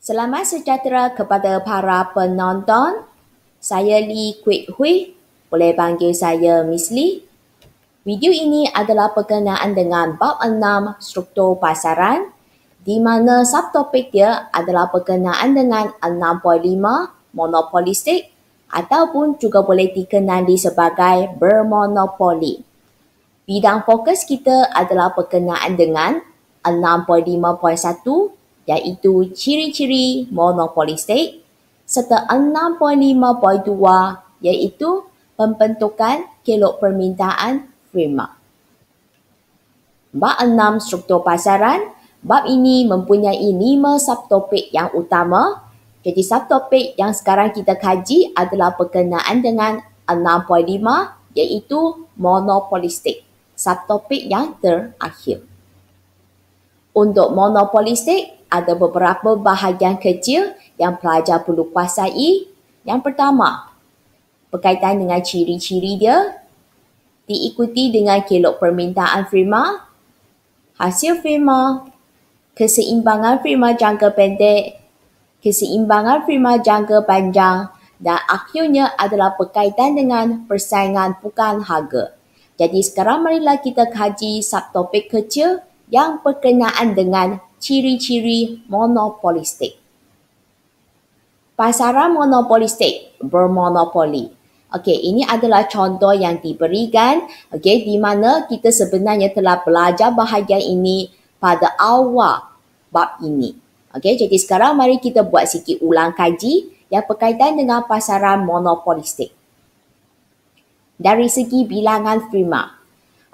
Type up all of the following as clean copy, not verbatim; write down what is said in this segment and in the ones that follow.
Selamat sejahtera kepada para penonton. Saya Lee Kwek Hui. Boleh panggil saya Miss Lee. Video ini adalah berkenaan dengan bab 6 struktur pasaran, di mana subtopik dia adalah berkenaan dengan 6.5 monopolistik ataupun juga boleh dikenali sebagai bermonopoli. Bidang fokus kita adalah berkenaan dengan 6.5.1 iaitu ciri-ciri monopolistik serta 6.5.2 iaitu pembentukan kelok permintaan firma. Bab 6 struktur pasaran, bab ini mempunyai 5 subtopik yang utama. Jadi subtopik yang sekarang kita kaji adalah berkenaan dengan 6.5 iaitu monopolistik. Subtopik yang terakhir. Untuk monopolistik, ada beberapa bahagian kecil yang pelajar perlu kuasai. Yang pertama, berkaitan dengan ciri-ciri dia, diikuti dengan kelok permintaan firma, hasil firma, keseimbangan firma jangka pendek, keseimbangan firma jangka panjang dan akhirnya adalah berkaitan dengan persaingan bukan harga. Jadi sekarang marilah kita kaji subtopik kecil yang berkenaan dengan ciri-ciri monopolistik. Pasaran monopolistik bermonopoli. Okey, ini adalah contoh yang diberikan, okey, di mana kita sebenarnya telah belajar bahagian ini pada awal bab ini. Okey, jadi sekarang mari kita buat sikit ulang kaji yang berkaitan dengan pasaran monopolistik. Dari segi bilangan firma.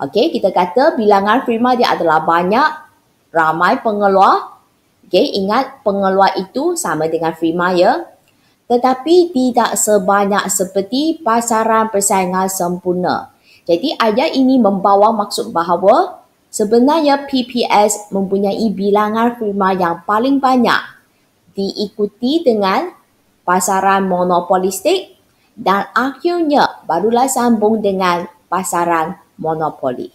Okey, kita kata bilangan firma dia adalah banyak, ramai pengeluar. Okey, ingat pengeluar itu sama dengan firma ya. Tetapi tidak sebanyak seperti pasaran persaingan sempurna. Jadi ayat ini membawa maksud bahawa sebenarnya PPS mempunyai bilangan firma yang paling banyak diikuti dengan pasaran monopolistik dan akhirnya barulah sambung dengan pasaran monopoli.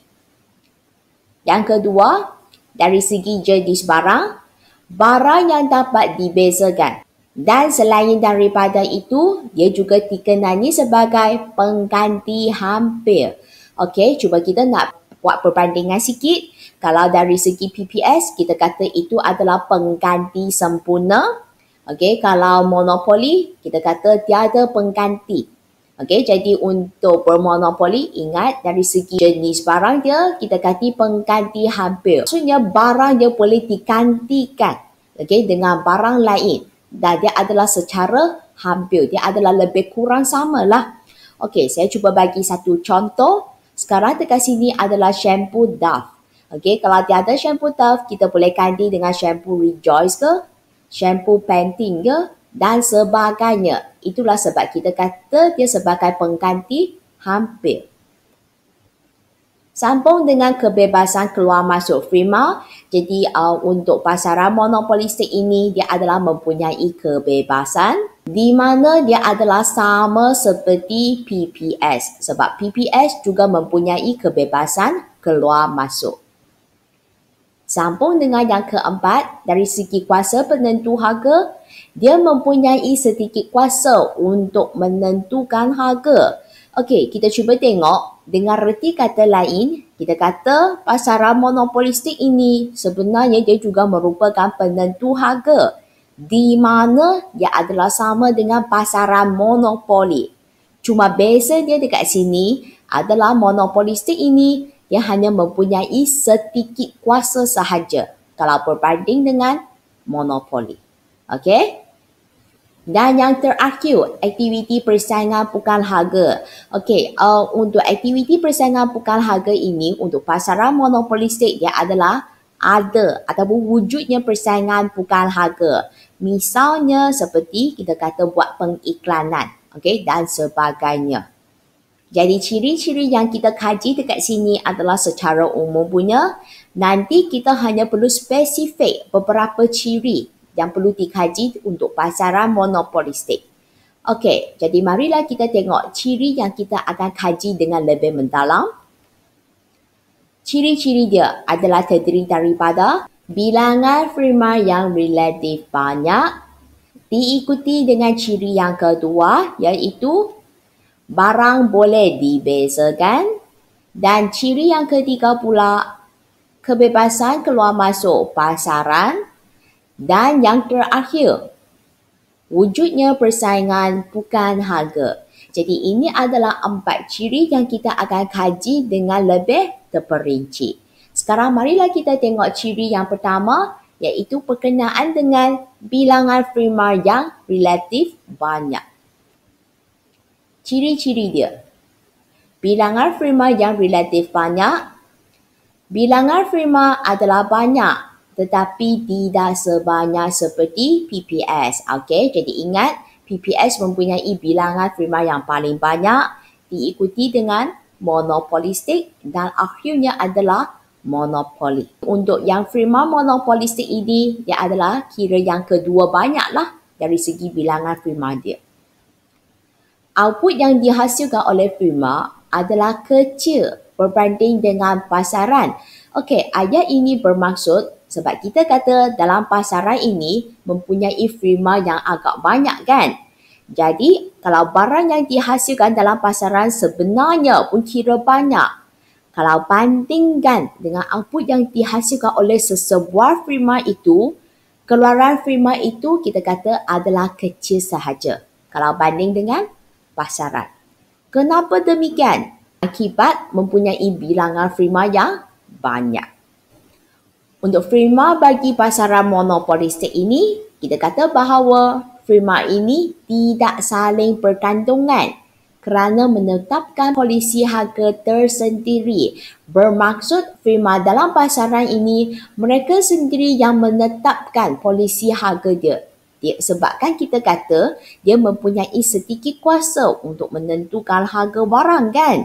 Yang kedua, dari segi jenis barang yang dapat dibezakan. Dan selain daripada itu, dia juga dikenali sebagai pengganti hampir. Okey, cuba kita nak buat perbandingan sikit. Kalau dari segi PPS, kita kata itu adalah pengganti sempurna. Okey, kalau monopoli, kita kata tiada pengganti. Okey, jadi untuk bermonopoli, ingat dari segi jenis barang dia, kita kata pengganti hampir. Maksudnya barang dia boleh digantikan, okey, dengan barang lain. Dan dia adalah secara hampir, dia adalah lebih kurang sama lah. Okey, saya cuba bagi satu contoh. Sekarang dekat sini adalah shampoo Dove. Okey, kalau tiada shampoo Dove, kita boleh ganti dengan shampoo Rejoice ke, shampoo Pantene ke, dan sebagainya. Itulah sebab kita kata dia sebagai pengganti hampir. Sambung dengan kebebasan keluar masuk firma. Jadi untuk pasaran monopolistik ini dia adalah mempunyai kebebasan di mana dia adalah sama seperti PPS. Sebab PPS juga mempunyai kebebasan keluar masuk. Sambung dengan yang keempat, dari segi kuasa penentu harga, dia mempunyai sedikit kuasa untuk menentukan harga. Okey, kita cuba tengok dengan reti kata lain, kita kata pasaran monopolistik ini sebenarnya dia juga merupakan penentu harga di mana dia adalah sama dengan pasaran monopoli. Cuma beza dia dekat sini adalah monopolistik ini dia hanya mempunyai sedikit kuasa sahaja kalau berbanding dengan monopoli. Okey? Dan yang terakhir, aktiviti persaingan bukan harga. Okey, untuk aktiviti persaingan bukan harga ini untuk pasaran monopolistik dia adalah ada ataupun wujudnya persaingan bukan harga. Misalnya seperti kita kata buat pengiklanan, okey, dan sebagainya. Jadi ciri-ciri yang kita kaji dekat sini adalah secara umum punya. Nanti kita hanya perlu spesifik beberapa ciri yang perlu dikaji untuk pasaran monopolistik. Okey, jadi marilah kita tengok ciri yang kita akan kaji dengan lebih mendalam. Ciri-ciri dia adalah terdiri daripada Bilangan firma yang relatif banyak diikuti dengan ciri yang kedua iaitu barang boleh dibezakan, dan ciri yang ketiga pula kebebasan keluar masuk pasaran, dan yang terakhir wujudnya persaingan bukan harga. Jadi ini adalah 4 ciri yang kita akan kaji dengan lebih terperinci. Sekarang marilah kita tengok ciri yang pertama iaitu berkenaan dengan bilangan firma yang relatif banyak. Ciri-ciri dia. Bilangan firma yang relatif banyak. Bilangan firma adalah banyak tetapi tidak sebanyak seperti PPS. Okey, jadi ingat PPS mempunyai bilangan firma yang paling banyak diikuti dengan monopolistik dan akhirnya adalah monopoli. Untuk yang firma monopolistik ini, dia adalah kira yang kedua banyaklah dari segi bilangan firma dia. Output yang dihasilkan oleh firma adalah kecil berbanding dengan pasaran. Okey, ayat ini bermaksud sebab kita kata dalam pasaran ini mempunyai firma yang agak banyak kan. Jadi, kalau barang yang dihasilkan dalam pasaran sebenarnya pun kira banyak, kalau bandingkan dengan output yang dihasilkan oleh sesebuah firma itu, keluaran firma itu kita kata adalah kecil sahaja kalau banding dengan pasaran. Kenapa demikian? Akibat mempunyai bilangan firma yang banyak. Untuk firma bagi pasaran monopolistik ini, kita kata bahawa firma ini tidak saling bergantungan kerana menetapkan polisi harga tersendiri. Bermaksud firma dalam pasaran ini, mereka sendiri yang menetapkan polisi harga dia. Sebabkan kita kata dia mempunyai sedikit kuasa untuk menentukan harga barang kan.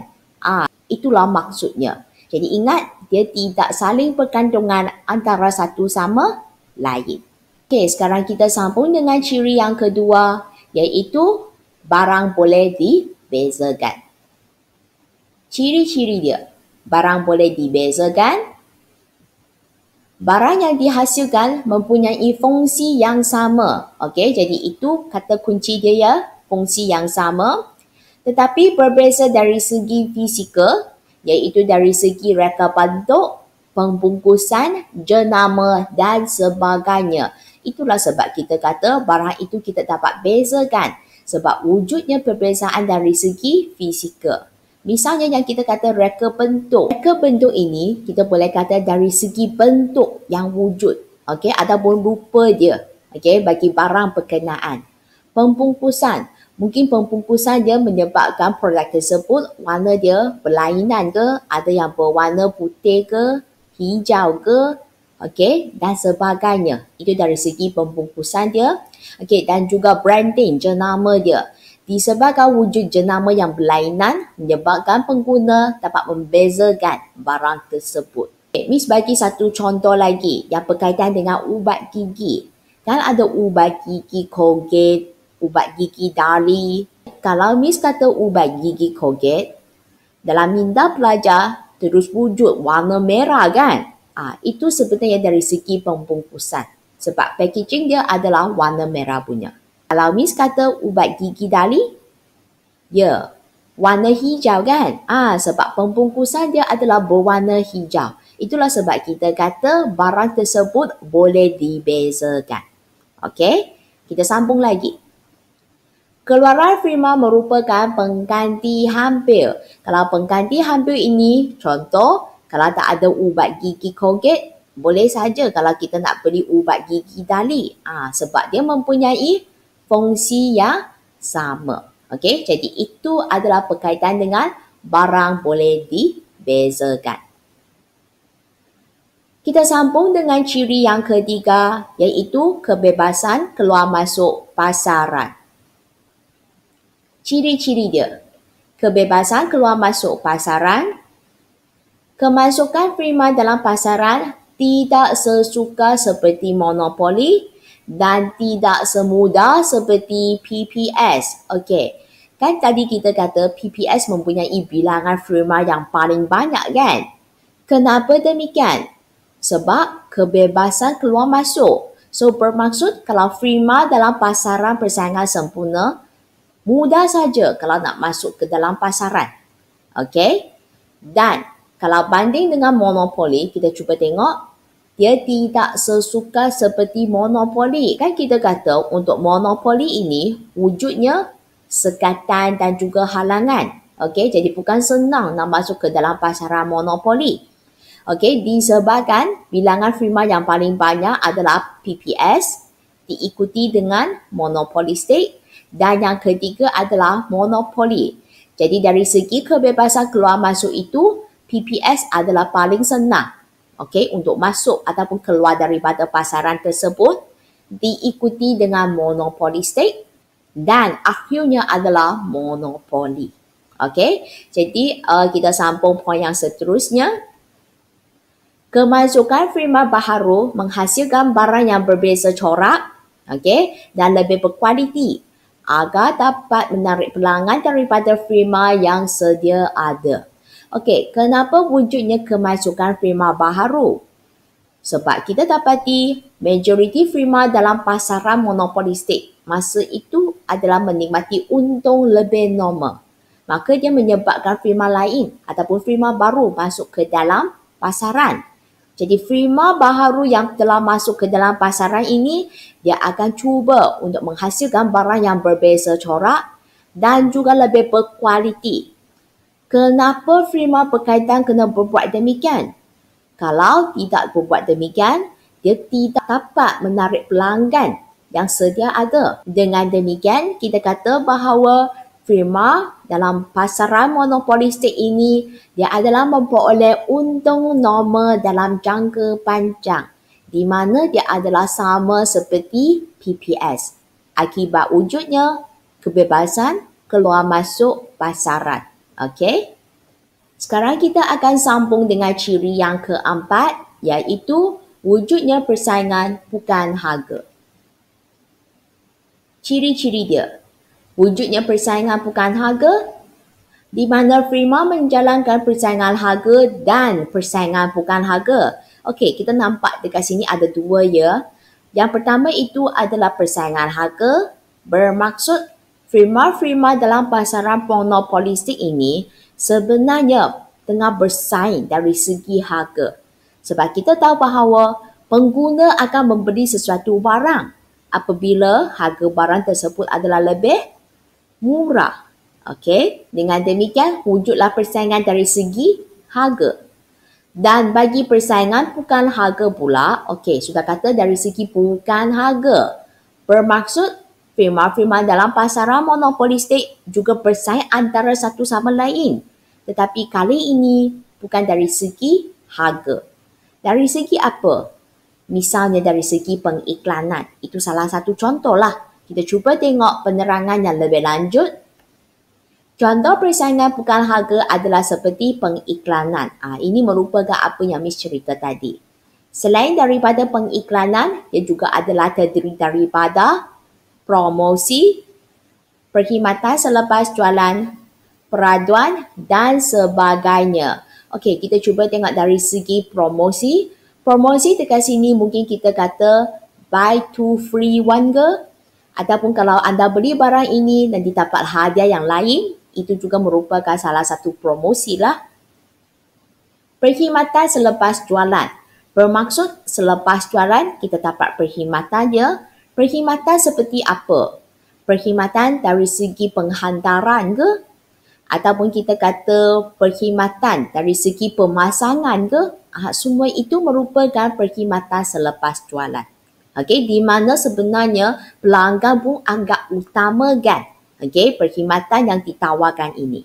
Itulah maksudnya. Jadi ingat, dia tidak saling bergantungan antara satu sama lain. Okey, sekarang kita sambung dengan ciri yang kedua iaitu barang boleh dibezakan. Ciri-ciri dia. Barang boleh dibezakan. Barang yang dihasilkan mempunyai fungsi yang sama. Okey, jadi itu kata kunci dia ya, fungsi yang sama. Tetapi berbeza dari segi fizikal, iaitu dari segi reka bentuk, pembungkusan, jenama dan sebagainya. Itulah sebab kita kata barang itu kita dapat bezakan sebab wujudnya perbezaan dari segi fizikal. Misalnya yang kita kata reka bentuk. Reka bentuk ini kita boleh kata dari segi bentuk yang wujud, okey, ataupun rupa dia, okey, bagi barang berkenaan. Pembungkusan. Mungkin pembungkusan dia menyebabkan produk tersebut warna dia berlainan ke, ada yang berwarna putih ke, hijau ke, okey, dan sebagainya. Itu dari segi pembungkusan dia. Okey, dan juga branding, jenama dia. Disebabkan wujud jenama yang berlainan menyebabkan pengguna dapat membezakan barang tersebut. Okay, Miss bagi satu contoh lagi yang berkaitan dengan ubat gigi. Kan ada ubat gigi Colgate, ubat gigi Dali. Kalau Miss kata ubat gigi Colgate, dalam minda pelajar terus wujud warna merah kan? Itu sebenarnya dari segi pembungkusan. Sebab packaging dia adalah warna merah punya. Kalau Miss kata ubat gigi Dali, ya, warna hijau kan? Sebab pembungkusan dia adalah berwarna hijau. Itulah sebab kita kata barang tersebut boleh dibezakan. Okey, kita sambung lagi. Keluaran firma merupakan pengganti hampir. Kalau pengganti hampir ini, contoh, kalau tak ada ubat gigi Colgate, boleh saja kalau kita nak beli ubat gigi Dali. Sebab dia mempunyai fungsi yang sama. Okey, jadi itu adalah berkaitan dengan barang boleh dibezakan. Kita sambung dengan ciri yang ketiga iaitu kebebasan keluar masuk pasaran. Ciri-ciri dia. Kebebasan keluar masuk pasaran. Kemasukan firma dalam pasaran tidak sesuka seperti monopoli dan tidak semudah seperti PPS. Okey, kan tadi kita kata PPS mempunyai bilangan firma yang paling banyak kan? Kenapa demikian? Sebab kebebasan keluar masuk. So bermaksud kalau Prima dalam pasaran persaingan sempurna, mudah saja kalau nak masuk ke dalam pasaran. Okey? Dan kalau banding dengan monopoli, kita cuba tengok, dia tidak sesukar seperti monopoli. Kan kita kata untuk monopoli ini wujudnya sekatan dan juga halangan. Okey, jadi bukan senang nak masuk ke dalam pasaran monopoli. Okey, disebabkan bilangan Prima yang paling banyak adalah PPS, diikuti dengan monopolistik, dan yang ketiga adalah monopoli. Jadi dari segi kebebasan keluar masuk itu, PPS adalah paling senang, okey, untuk masuk ataupun keluar daripada pasaran tersebut, diikuti dengan monopolistik, dan akhirnya adalah monopoli. Okey, jadi kita sambung poin yang seterusnya. Kemasukan Prima baharu menghasilkan barang yang berbeza corak, okey, dan lebih berkualiti agar dapat menarik pelanggan daripada Prima yang sedia ada. Okey, kenapa wujudnya kemasukan Prima baharu? Sebab kita dapati majoriti Prima dalam pasaran monopolistik masa itu adalah menikmati untung lebih normal. Maka dia menyebabkan Prima lain ataupun Prima baru masuk ke dalam pasaran. Jadi Prima baharu yang telah masuk ke dalam pasaran ini, dia akan cuba untuk menghasilkan barang yang berbeza corak dan juga lebih berkualiti. Kenapa Prima berkaitan kena berbuat demikian? Kalau tidak berbuat demikian, dia tidak dapat menarik pelanggan yang sedia ada. Dengan demikian, kita kata bahawa Prima dalam pasaran monopolistik ini, dia adalah memperoleh untung normal dalam jangka panjang, di mana dia adalah sama seperti PPS. Akibat wujudnya kebebasan keluar masuk pasaran. Okey? Sekarang kita akan sambung dengan ciri yang keempat, iaitu wujudnya persaingan bukan harga. Ciri-ciri dia. Wujudnya persaingan bukan harga, di mana Prima menjalankan persaingan harga dan persaingan bukan harga. Okey, kita nampak dekat sini ada dua ya. Yang pertama itu adalah persaingan harga, bermaksud Prima dalam pasaran monopolistik ini sebenarnya tengah bersaing dari segi harga. Sebab kita tahu bahawa pengguna akan membeli sesuatu barang apabila harga barang tersebut adalah lebih murah. Okey, dengan demikian wujudlah persaingan dari segi harga. Dan bagi persaingan bukan harga pula, okey, sudah kata dari segi bukan harga. Bermaksud firma-firma dalam pasaran monopolistik juga bersaing antara satu sama lain. Tetapi kali ini bukan dari segi harga. Dari segi apa? Misalnya dari segi pengiklanan. Itu salah satu contoh lah. Kita cuba tengok penerangan yang lebih lanjut. Contoh persaingan bukan harga adalah seperti pengiklanan. Ini merupakan apa yang Miss cerita tadi. Selain daripada pengiklanan, dia juga adalah terdiri daripada promosi, perkhidmatan selepas jualan, peraduan dan sebagainya. Okey, kita cuba tengok dari segi promosi. Promosi dekat sini mungkin kita kata buy two free one ke? Ataupun kalau anda beli barang ini dan dapat hadiah yang lain, itu juga merupakan salah satu promosi lah. Perkhidmatan selepas jualan. Bermaksud selepas jualan kita dapat perkhidmatannya. Perkhidmatan seperti apa? Perkhidmatan dari segi penghantaran ke? Ataupun kita kata perkhidmatan dari segi pemasangan ke? Semua itu merupakan perkhidmatan selepas jualan. Okey, di mana sebenarnya pelanggan pun agak utamakan perkhidmatan yang ditawarkan ini.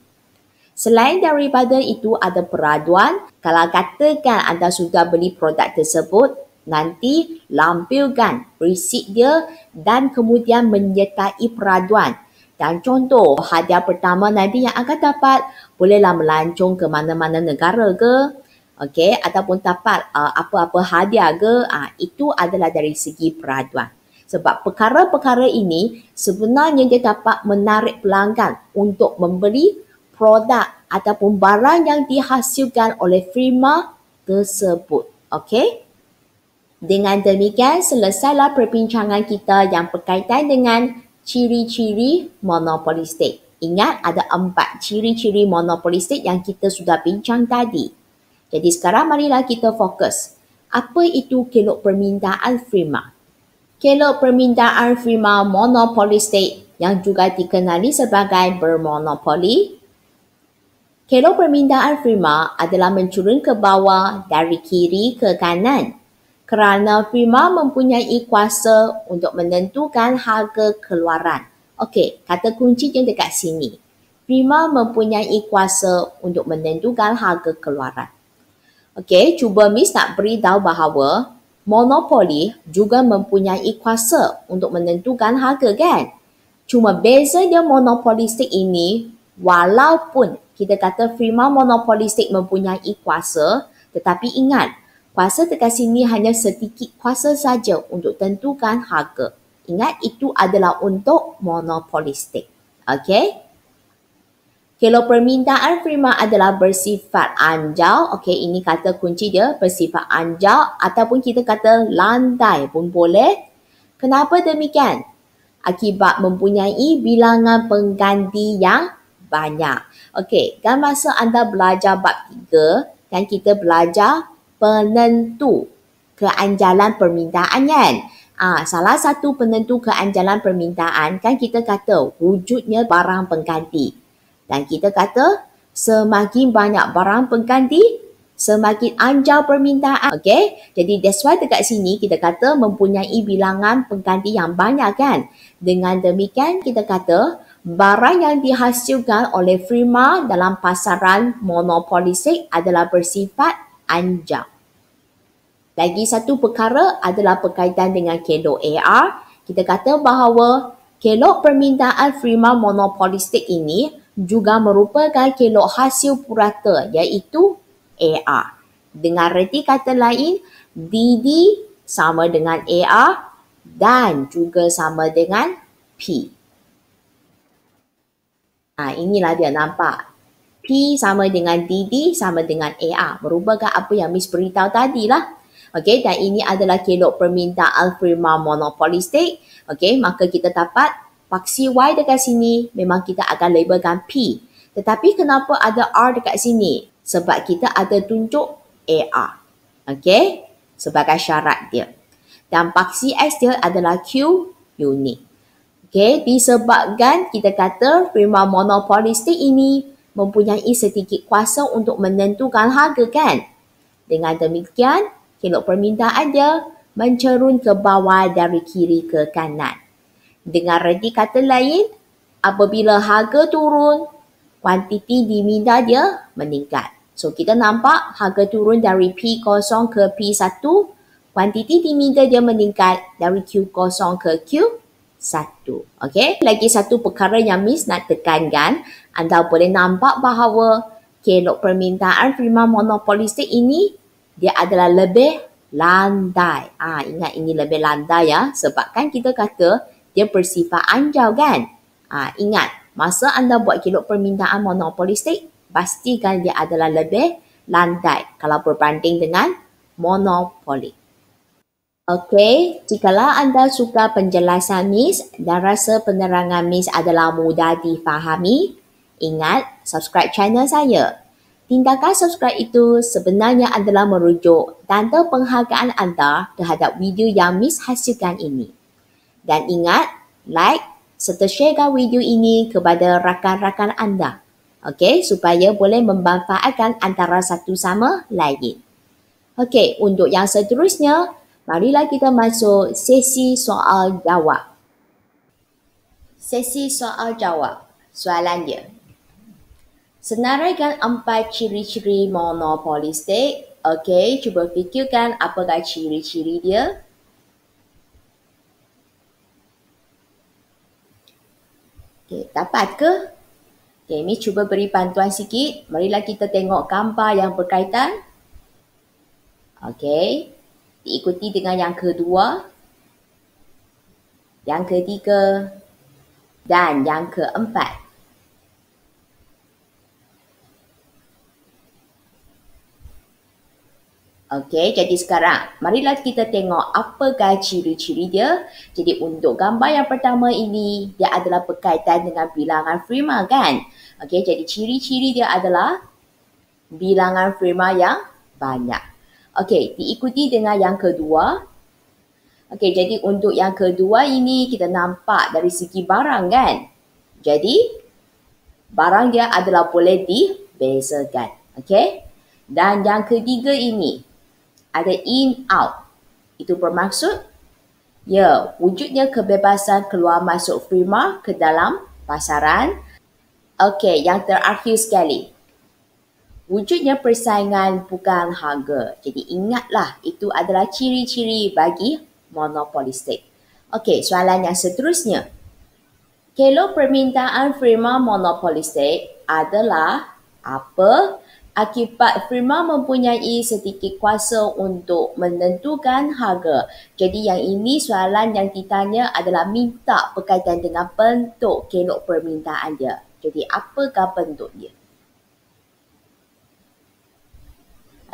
Selain daripada itu ada peraduan. Kalau katakan anda sudah beli produk tersebut, nanti lampirkan resit dia dan kemudian menyertai peraduan. Dan contoh hadiah pertama nanti yang akan dapat bolehlah melancong ke mana-mana negara ke, okey, ataupun dapat apa-apa hadiah ke, itu adalah dari segi peraduan. Sebab perkara-perkara ini sebenarnya dia dapat menarik pelanggan untuk membeli produk ataupun barang yang dihasilkan oleh firma tersebut. Okey? Dengan demikian, selesailah perbincangan kita yang berkaitan dengan ciri-ciri monopolistik. Ingat, ada 4 ciri-ciri monopolistik yang kita sudah bincang tadi. Jadi sekarang marilah kita fokus. Apa itu kelok permintaan firma? Kelok permintaan firma monopolistik yang juga dikenali sebagai bermonopoli. Kelok permintaan firma adalah mencurun ke bawah dari kiri ke kanan kerana firma mempunyai kuasa untuk menentukan harga keluaran. Okey, kata kuncinya dekat sini. Firma mempunyai kuasa untuk menentukan harga keluaran. Okey, cuba Miss nak beritahu bahawa monopoli juga mempunyai kuasa untuk menentukan harga kan? Cuma bezanya monopolistik ini, walaupun kita kata firma monopolistik mempunyai kuasa, tetapi ingat, kuasa dekat sini hanya sedikit kuasa saja untuk tentukan harga. Ingat, itu adalah untuk monopolistik. Okey? Kalau permintaan firma adalah bersifat anjau, okey, ini kata kunci dia, bersifat anjau ataupun kita kata landai pun boleh. Kenapa demikian? Akibat mempunyai bilangan pengganti yang banyak. Okey, dan masa anda belajar bab 3, kan kita belajar penentu keanjalan permintaan kan? Salah satu penentu keanjalan permintaan kan kita kata wujudnya barang pengganti. Dan kita kata semakin banyak barang pengganti, semakin anjau permintaan. Okay? Jadi that's why dekat sini kita kata mempunyai bilangan pengganti yang banyak kan. Dengan demikian kita kata barang yang dihasilkan oleh firma dalam pasaran monopolistik adalah bersifat anjau. Lagi satu perkara adalah berkaitan dengan kelok AR. Kita kata bahawa kelok permintaan firma monopolistik ini juga merupakan kelok hasil purata iaitu AR. Dengan reti kata lain, DD sama dengan AR dan juga sama dengan P. Inilah dia nampak. P sama dengan DD sama dengan AR. Merupakan apa yang Miss beritahu tadi lah. Okey, dan ini adalah kelok permintaan firma monopolistik. Okey, maka kita dapat paksi Y dekat sini memang kita akan labelkan P. Tetapi kenapa ada R dekat sini? Sebab kita ada tunjuk AR. Okey, sebagai syarat dia. Dan paksi X dia adalah Q unit. Okey, disebabkan kita kata firma monopolistik ini mempunyai sedikit kuasa untuk menentukan harga kan? Dengan demikian, kelok permintaan dia mencerun ke bawah dari kiri ke kanan. Dengan reti kata lain, apabila harga turun, kuantiti diminta dia meningkat. So kita nampak harga turun dari P0 ke P1, kuantiti diminta dia meningkat dari Q0 ke Q1. Okey, lagi satu perkara yang Miss nak tekankan, anda boleh nampak bahawa kelok permintaan firma monopolistik ini dia adalah lebih landai. Ingat ini lebih landai ya, sebab kan kita kata dia bersifat anjau kan? Ingat, masa anda buat kelok permintaan monopolistik, pastikan dia adalah lebih landai kalau berbanding dengan monopoli. Okey, jikalau anda suka penjelasan Miss dan rasa penerangan Miss adalah mudah difahami, ingat subscribe channel saya. Tindakan subscribe itu sebenarnya adalah merujuk tanda penghargaan anda terhadap video yang Miss hasilkan ini. Dan ingat, like serta sharekan video ini kepada rakan-rakan anda. Okey, supaya boleh memanfaatkan antara satu sama lain. Okey, untuk yang seterusnya, marilah kita masuk sesi soal jawab. Sesi soal jawab. Soalan dia. Senaraikan 4 ciri-ciri monopolistik. Okey, cuba fikirkan apakah ciri-ciri dia. Okay, dapat ke? Okay, Miss cuba beri bantuan sikit. Marilah kita tengok gambar yang berkaitan. Okey, diikuti dengan yang kedua, yang ketiga dan yang keempat. Okey, jadi sekarang marilah kita tengok apakah ciri-ciri dia. Jadi untuk gambar yang pertama ini, dia adalah berkaitan dengan bilangan prima kan? Okey, jadi ciri-ciri dia adalah bilangan prima yang banyak. Okey, diikuti dengan yang kedua. Okey, jadi untuk yang kedua ini kita nampak dari segi barang kan? Jadi, barang dia adalah boleh dibezakan. Okey? Dan yang ketiga ini, ada in out. Itu bermaksud ya wujudnya kebebasan keluar masuk firma ke dalam pasaran. Okey, yang terakhir sekali. Wujudnya persaingan bukan harga. Jadi ingatlah itu adalah ciri-ciri bagi monopolistik. Okey, soalan yang seterusnya. Kalau permintaan firma monopolistik adalah apa? Akibat firma mempunyai sedikit kuasa untuk menentukan harga. Jadi yang ini soalan yang ditanya adalah minta berkaitan dengan bentuk kelok permintaan dia. Jadi apakah bentuk dia?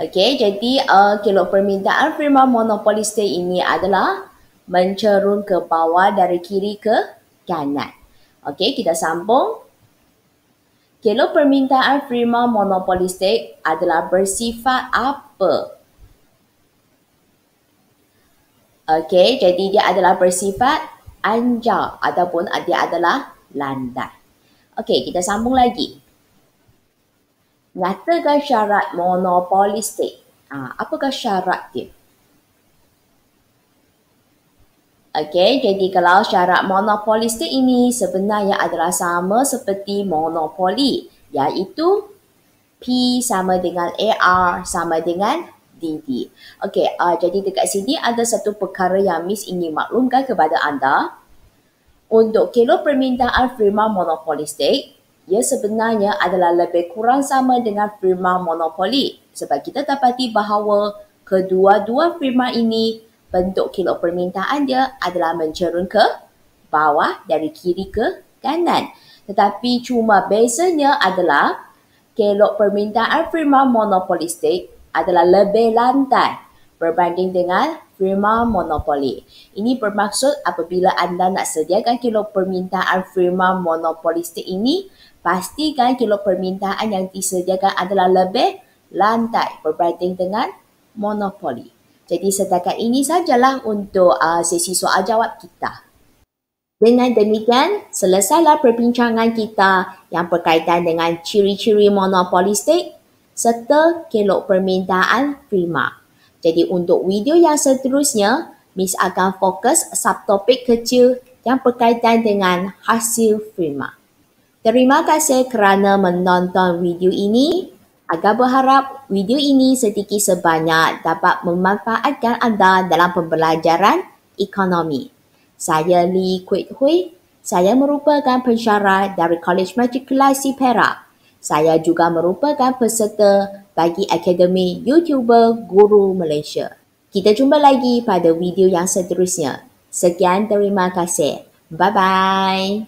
Okey, jadi kelok permintaan firma monopolistik ini adalah mencerun ke bawah dari kiri ke kanan. Okey, kita sambung. Kalau permintaan firma monopolistik adalah bersifat apa? Okey, jadi dia adalah bersifat anjal ataupun dia adalah landai. Okey, kita sambung lagi. Nyatakan syarat monopolistik. Apakah syarat dia? Okey, jadi kalau syarat monopolistik ini sebenarnya adalah sama seperti monopoli, iaitu P sama dengan AR sama dengan DD. Okey, jadi dekat sini ada satu perkara yang Miss ingin maklumkan kepada anda. Untuk kilo permintaan firma monopolistik, ia sebenarnya adalah lebih kurang sama dengan firma monopoli. Sebab kita dapati bahawa kedua-dua firma ini bentuk kilo permintaan dia adalah mencerun ke bawah dari kiri ke kanan. Tetapi cuma bezanya adalah kelok permintaan firma monopolistik adalah lebih lantai berbanding dengan firma monopoli. Ini bermaksud apabila anda nak sediakan kelok permintaan firma monopolistik ini, pastikan kelok permintaan yang disediakan adalah lebih lantai berbanding dengan monopoli. Jadi setakat ini sajalah untuk sesi soal jawab kita. Dengan demikian, selesailah perbincangan kita yang berkaitan dengan ciri-ciri monopolistik serta kelok permintaan firma. Jadi untuk video yang seterusnya, Miss akan fokus subtopik kecil yang berkaitan dengan hasil firma. Terima kasih kerana menonton video ini. Agak berharap video ini sedikit sebanyak dapat memanfaatkan anda dalam pembelajaran ekonomi. Saya Lee Kwek Hui. Saya merupakan pensyarah dari College Matrikulasi Perak. Saya juga merupakan peserta bagi Akademi YouTuber Guru Malaysia. Kita jumpa lagi pada video yang seterusnya. Sekian, terima kasih. Bye-bye.